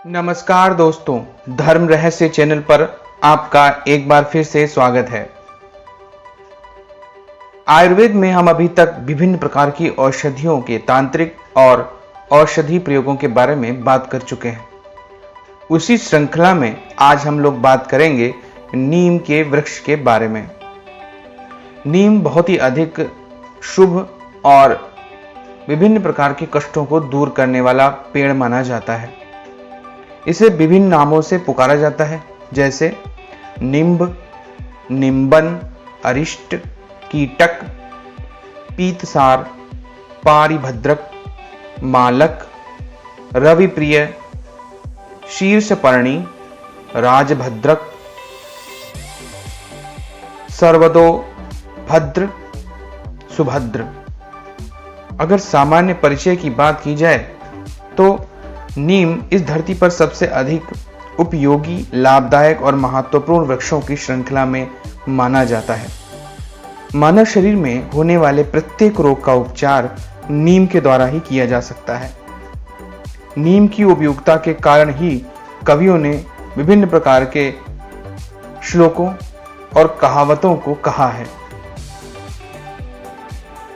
नमस्कार दोस्तों, धर्म रहस्य चैनल पर आपका एक बार फिर से स्वागत है। आयुर्वेद में हम अभी तक विभिन्न प्रकार की औषधियों के तांत्रिक और औषधि प्रयोगों के बारे में बात कर चुके हैं। उसी श्रृंखला में आज हम लोग बात करेंगे नीम के वृक्ष के बारे में। नीम बहुत ही अधिक शुभ और विभिन्न प्रकार के कष्टों को दूर करने वाला पेड़ माना जाता है। इसे विभिन्न नामों से पुकारा जाता है, जैसे निम्ब, निम्बन, अरिष्ट, कीटक, पीतसार, पारिभद्रक, मालक, रविप्रिय, शीर्षपर्णी, राजभद्रक, सर्वदो भद्र, सुभद्र। अगर सामान्य परिचय की बात की जाए तो नीम इस धरती पर सबसे अधिक उपयोगी, लाभदायक और महत्वपूर्ण वृक्षों की श्रृंखला में माना जाता है। मानव शरीर में होने वाले प्रत्येक रोग का उपचार नीम के द्वारा ही किया जा सकता है। नीम की उपयोगिता के कारण ही कवियों ने विभिन्न प्रकार के श्लोकों और कहावतों को कहा है,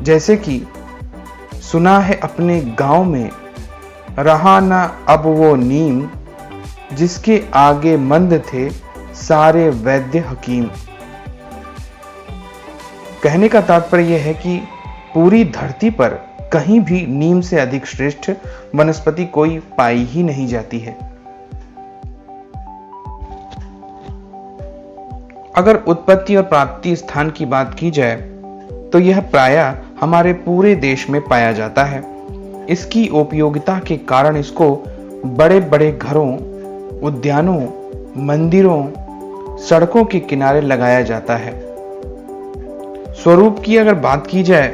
जैसे कि सुना है अपने गांव में रहा ना अब वो नीम, जिसके आगे मंद थे सारे वैद्य हकीम। कहने का तात्पर्य यह है कि पूरी धरती पर कहीं भी नीम से अधिक श्रेष्ठ वनस्पति कोई पाई ही नहीं जाती है। अगर उत्पत्ति और प्राप्ति स्थान की बात की जाए तो यह प्रायः हमारे पूरे देश में पाया जाता है। इसकी उपयोगिता के कारण इसको बड़े बड़े घरों, उद्यानों, मंदिरों, सड़कों के किनारे लगाया जाता है। स्वरूप की अगर बात की जाए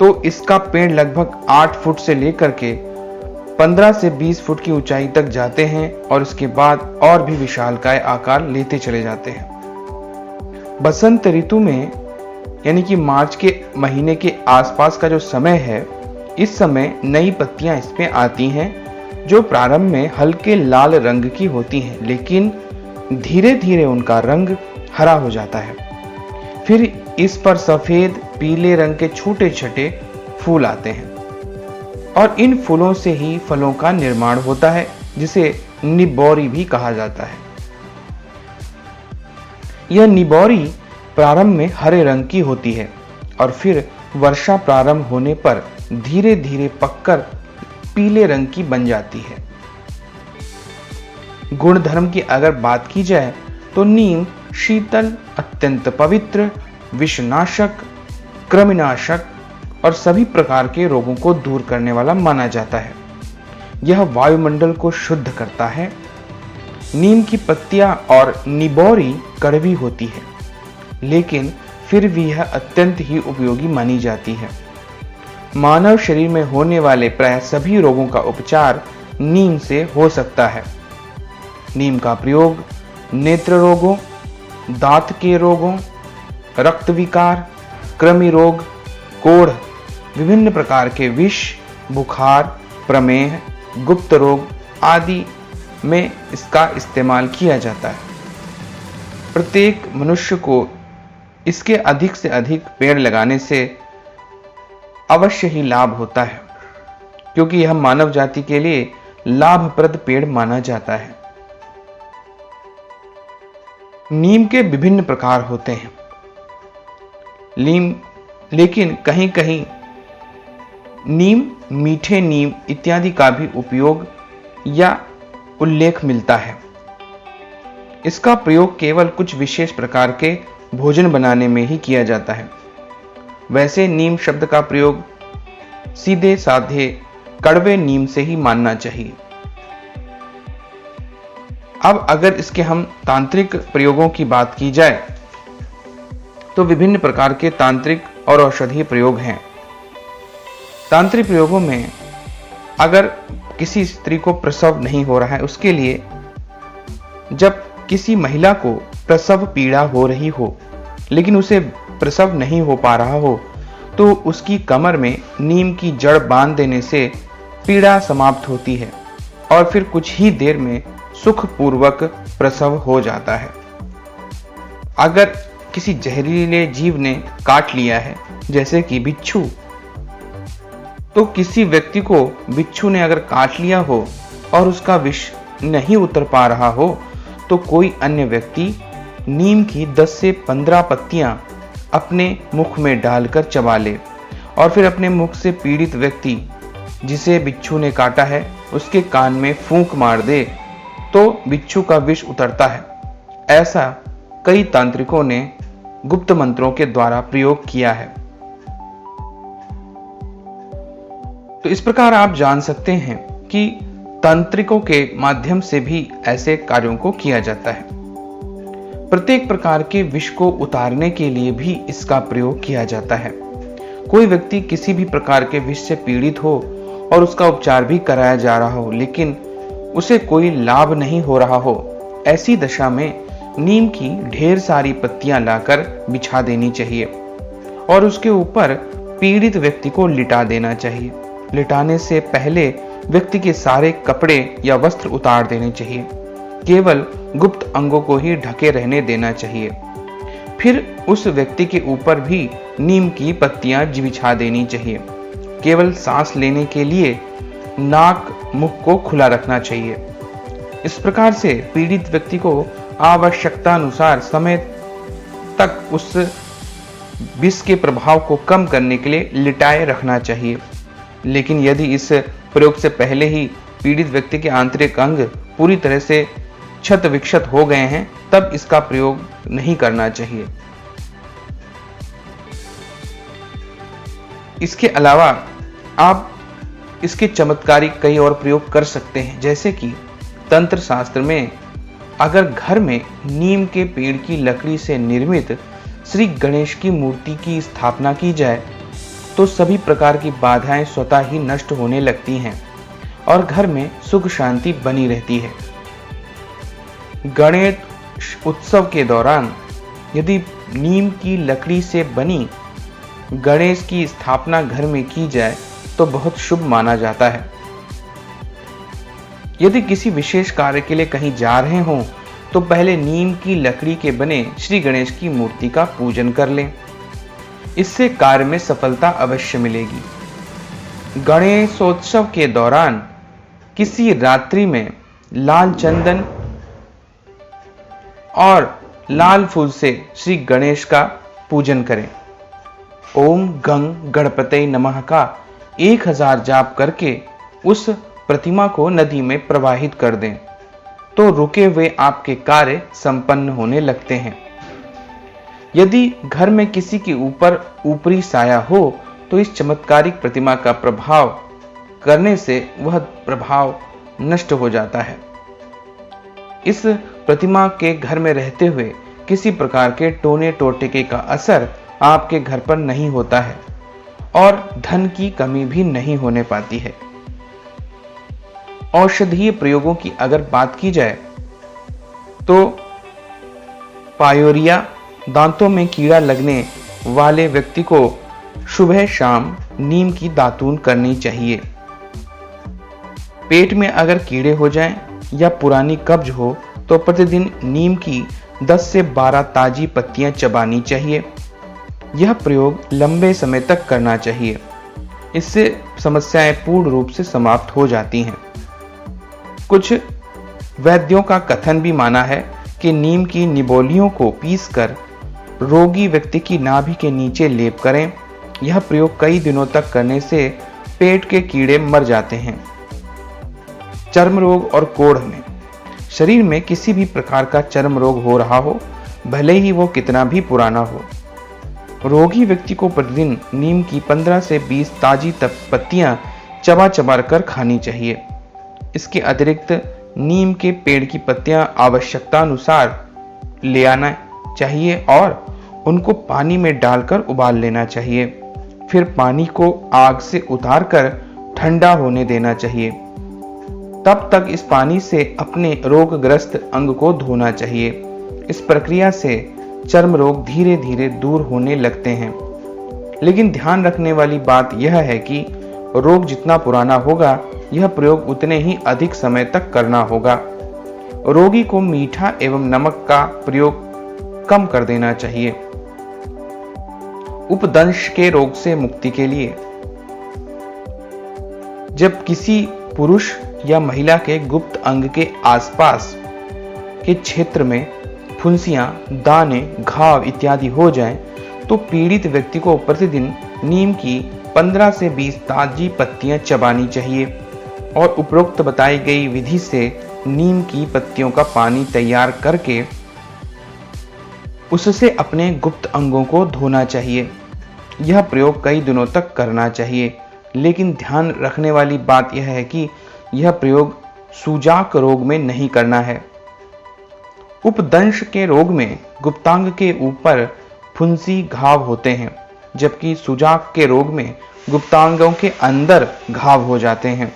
तो इसका पेड़ लगभग 8 फुट से लेकर के 15 से 20 फुट की ऊंचाई तक जाते हैं और इसके बाद और भी विशालकाय आकार लेते चले जाते हैं। बसंत ऋतु में यानी कि मार्च के महीने के आसपास का जो समय है, इस समय नई पत्तियां इसमें आती हैं, जो प्रारंभ में हल्के लाल रंग की होती हैं, लेकिन धीरे धीरे उनका रंग हरा हो जाता है। फिर इस पर सफेद पीले रंग के छोटे छोटे फूल आते हैं और इन फूलों से ही फलों का निर्माण होता है, जिसे निबोरी भी कहा जाता है। यह निबोरी प्रारंभ में हरे रंग की होती है और फिर वर्षा प्रारंभ होने पर धीरे धीरे पककर पीले रंग की बन जाती है। गुणधर्म की अगर बात की जाए तो नीम शीतल, अत्यंत पवित्र, विषनाशक, कृमिनाशक और सभी प्रकार के रोगों को दूर करने वाला माना जाता है। यह वायुमंडल को शुद्ध करता है। नीम की पत्तियां और निबोरी कड़वी होती है, लेकिन फिर भी यह अत्यंत ही उपयोगी मानी जाती है। मानव शरीर में होने वाले प्राय सभी रोगों का उपचार नीम से हो सकता है। नीम का प्रयोग नेत्र रोगों, दांत के रोगों, रक्त विकार, कृमि रोग, कोढ़, विभिन्न प्रकार के विष, बुखार, प्रमेह, गुप्त रोग आदि में इसका इस्तेमाल किया जाता है। प्रत्येक मनुष्य को इसके अधिक से अधिक पेड़ लगाने से अवश्य ही लाभ होता है, क्योंकि यह मानव जाति के लिए लाभप्रद पेड़ माना जाता है। नीम के विभिन्न प्रकार होते हैं। लेकिन कहीं कहीं नीम, मीठे नीम इत्यादि का भी उपयोग या उल्लेख मिलता है। इसका प्रयोग केवल कुछ विशेष प्रकार के भोजन बनाने में ही किया जाता है। वैसे नीम शब्द का प्रयोग सीधे साधे कड़वे नीम से ही मानना चाहिए। अब अगर इसके हम तांत्रिक प्रयोगों की बात की जाए तो विभिन्न प्रकार के तांत्रिक और औषधीय प्रयोग हैं। तांत्रिक प्रयोगों में अगर किसी स्त्री को प्रसव नहीं हो रहा है, उसके लिए जब किसी महिला को प्रसव पीड़ा हो रही हो लेकिन उसे प्रसव नहीं हो पा रहा हो, तो उसकी कमर में नीम की जड़ बांध देने से पीड़ा समाप्त होती है। और फिर कुछ ही देर में सुखपूर्वक प्रसव हो जाता है। अगर किसी जहरीले जीव ने काट लिया है, जैसे कि बिच्छू, तो किसी व्यक्ति को बिच्छू ने अगर काट लिया हो और उसका विष नहीं उतर पा रहा हो, तो कोई अन्य व्यक्ति नीम की 10 से 15 पत्तियां अपने मुख में डालकर चबा ले और फिर अपने मुख से पीड़ित व्यक्ति जिसे बिच्छू ने काटा है उसके कान में फूंक मार दे तो बिच्छू का विष उतरता है। ऐसा कई तांत्रिकों ने गुप्त मंत्रों के द्वारा प्रयोग किया है। तो इस प्रकार आप जान सकते हैं कि तांत्रिकों के माध्यम से भी ऐसे कार्यों को किया जाता है। प्रत्येक प्रकार के विष को उतारने के लिए भी इसका प्रयोग किया जाता है। कोई व्यक्ति किसी भी प्रकार के विष से पीड़ित हो और उसका उपचार भी कराया जा रहा हो, लेकिन उसे कोई लाभ नहीं हो रहा हो, ऐसी दशा में नीम की ढेर सारी पत्तियां लाकर बिछा देनी चाहिए और उसके ऊपर पीड़ित व्यक्ति को लिटा देना चाहिए। लिटाने से पहले व्यक्ति के सारे कपड़े या वस्त्र उतार देने चाहिए। केवल गुप्त अंगों को ही ढके रहने देना चाहिए। फिर उस व्यक्ति के ऊपर भी नीम की पत्तियां बिछा देनी चाहिए। केवल सांस लेने के लिए नाक मुख को खुला रखना चाहिए। इस प्रकार से पीड़ित व्यक्ति को आवश्यकता अनुसार समय तक उस विष के प्रभाव को कम करने के लिए लिटाए रखना चाहिए। लेकिन यदि इस प्रयोग से पहले ही पीड़ित व्यक्ति के आंतरिक अंग पूरी तरह से क्षत विक्षत हो गए हैं, तब इसका प्रयोग नहीं करना चाहिए। इसके अलावा आप इसके चमत्कारिक कई और प्रयोग कर सकते हैं, जैसे कि तंत्र शास्त्र में अगर घर में नीम के पेड़ की लकड़ी से निर्मित श्री गणेश की मूर्ति की स्थापना की जाए तो सभी प्रकार की बाधाएं स्वतः ही नष्ट होने लगती हैं और घर में सुख शांति बनी रहती है। गणेश उत्सव के दौरान यदि नीम की लकड़ी से बनी गणेश की स्थापना घर में की जाए तो बहुत शुभ माना जाता है। यदि किसी विशेष कार्य के लिए कहीं जा रहे हों तो पहले नीम की लकड़ी के बने श्री गणेश की मूर्ति का पूजन कर लें। इससे कार्य में सफलता अवश्य मिलेगी। गणेशोत्सव के दौरान किसी रात्रि में लाल चंदन और लाल फूल से श्री गणेश का पूजन करें। ओम गंग गणपते नमः का 1000 जाप करके उस प्रतिमा को नदी में प्रवाहित कर दें तो रुके हुए आपके कार्य संपन्न होने लगते हैं। यदि घर में किसी के ऊपर ऊपरी साया हो तो इस चमत्कारिक प्रतिमा का प्रभाव करने से वह प्रभाव नष्ट हो जाता है। इस प्रतिमा के घर में रहते हुए किसी प्रकार के टोने टोटके का असर आपके घर पर नहीं होता है और धन की कमी भी नहीं होने पाती है। औषधीय प्रयोगों की अगर बात की जाए तो पायोरिया, दांतों में कीड़ा लगने वाले व्यक्ति को सुबह शाम नीम की दातून करनी चाहिए। पेट में अगर कीड़े हो जाएं या पुरानी कब्ज हो तो प्रतिदिन नीम की 10 से 12 ताजी पत्तियां चबानी चाहिए। यह प्रयोग लंबे समय तक करना चाहिए। इससे समस्याएं पूर्ण रूप से समाप्त हो जाती हैं। कुछ वैद्यों का कथन भी माना है कि नीम की निबोलियों को पीसकर रोगी व्यक्ति की नाभि के नीचे लेप करें। यह प्रयोग कई दिनों तक करने से पेट के कीड़े मर जाते हैं। चर्म रोग और कोढ़ में शरीर में किसी भी प्रकार का चर्म रोग हो रहा हो, भले ही वो कितना भी पुराना हो, रोगी व्यक्ति को प्रतिदिन नीम की 15 से 20 ताजी पत्तियां चबा चबा कर खानी चाहिए। इसके अतिरिक्त नीम के पेड़ की पत्तियां आवश्यकता अनुसार ले आना चाहिए और उनको पानी में डालकर उबाल लेना चाहिए। फिर पानी को आग से उतारकर ठंडा होने देना चाहिए। तब तक इस पानी से अपने रोगग्रस्त अंग को धोना चाहिए। इस प्रक्रिया से चर्म रोग धीरे धीरे दूर होने लगते हैं। लेकिन ध्यान रखने वाली बात यह है कि रोग जितना पुराना होगा यह प्रयोग उतने ही अधिक समय तक करना होगा। रोगी को मीठा एवं नमक का प्रयोग कम कर देना चाहिए। उपदंश के रोग से मुक्ति के लिए जब किसी पुरुष या महिला के गुप्त अंग के आसपास के क्षेत्र में फुंसियां, दाने, घाव इत्यादि हो जाएं, तो पीड़ित व्यक्ति को प्रतिदिन नीम की 15 से 20 ताजी पत्तियां चबानी चाहिए और उपरोक्त बताई गई विधि से नीम की पत्तियों का पानी तैयार करके उससे अपने गुप्त अंगों को धोना चाहिए। यह प्रयोग कई दिनों तक करना चाहिए, लेकिन ध्यान रखने वाली बात यह है कि यह प्रयोग सूजाक रोग में नहीं करना है। उपदंश के रोग में गुप्तांग के ऊपर फुंसी, घाव होते हैं, जबकि सूजाक के रोग में गुप्तांगों के अंदर घाव हो जाते हैं।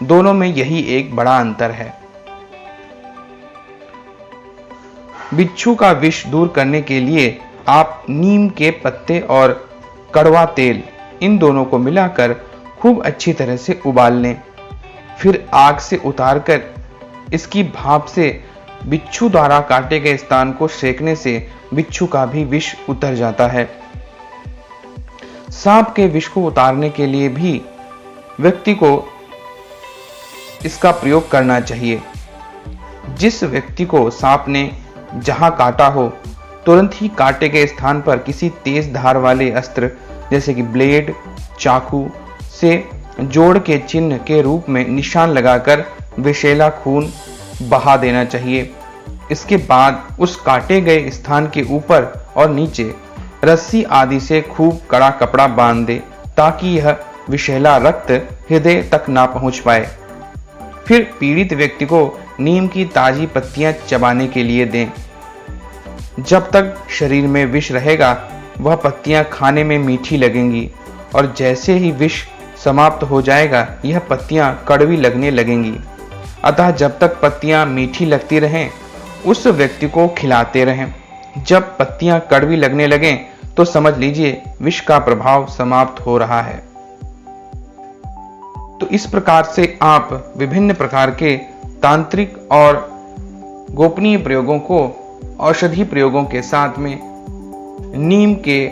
दोनों में यही एक बड़ा अंतर है। बिच्छू का विष दूर करने के लिए आप नीम के पत्ते और कड़वा तेल, इन दोनों को मिलाकर खूब अच्छी तरह से उबाल लें। फिर आग से उतारकर इसकी भाप से बिच्छू द्वारा काटे गए स्थान को सेकने से बिच्छू का भी विष उतर जाता है। सांप के विष को उतारने के लिए भी व्यक्ति को इसका प्रयोग करना चाहिए। जिस व्यक्ति को सांप ने जहां काटा हो, तुरंत ही काटे गए स्थान पर किसी तेज धार वाले अस्त्र जैसे कि ब्लेड, चाकू से जोड़ के चिन्ह के रूप में निशान लगाकर विषैला खून बहा देना चाहिए। इसके बाद उस काटे गए स्थान के ऊपर और नीचे रस्सी आदि से खूब कड़ा कपड़ा बांध दे, ताकि यह विषैला रक्त हृदय तक ना पहुंच पाए। फिर पीड़ित व्यक्ति को नीम की ताजी पत्तियां चबाने के लिए दें। जब तक शरीर में विष रहेगा, वह पत्तियां खाने में मीठी लगेंगी और जैसे ही विष समाप्त हो जाएगा, यह पत्तियां कड़वी लगने लगेंगी। अतः जब तक पत्तियां मीठी लगती रहें, उस व्यक्ति को खिलाते रहें। जब पत्तियां कड़वी लगने लगें, तो समझ लीजिए विष का प्रभाव समाप्त हो रहा है। तो इस प्रकार से आप विभिन्न प्रकार के तांत्रिक और गोपनीय प्रयोगों को औषधि प्रयोगों के साथ में नीम के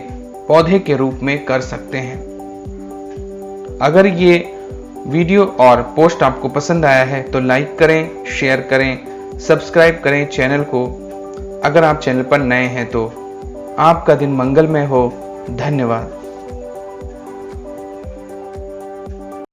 पौधे के रूप में कर सकते हैं। अगर ये वीडियो और पोस्ट आपको पसंद आया है तो लाइक करें, शेयर करें, सब्सक्राइब करें चैनल को। अगर आप चैनल पर नए हैं तो आपका दिन मंगलमय हो। धन्यवाद।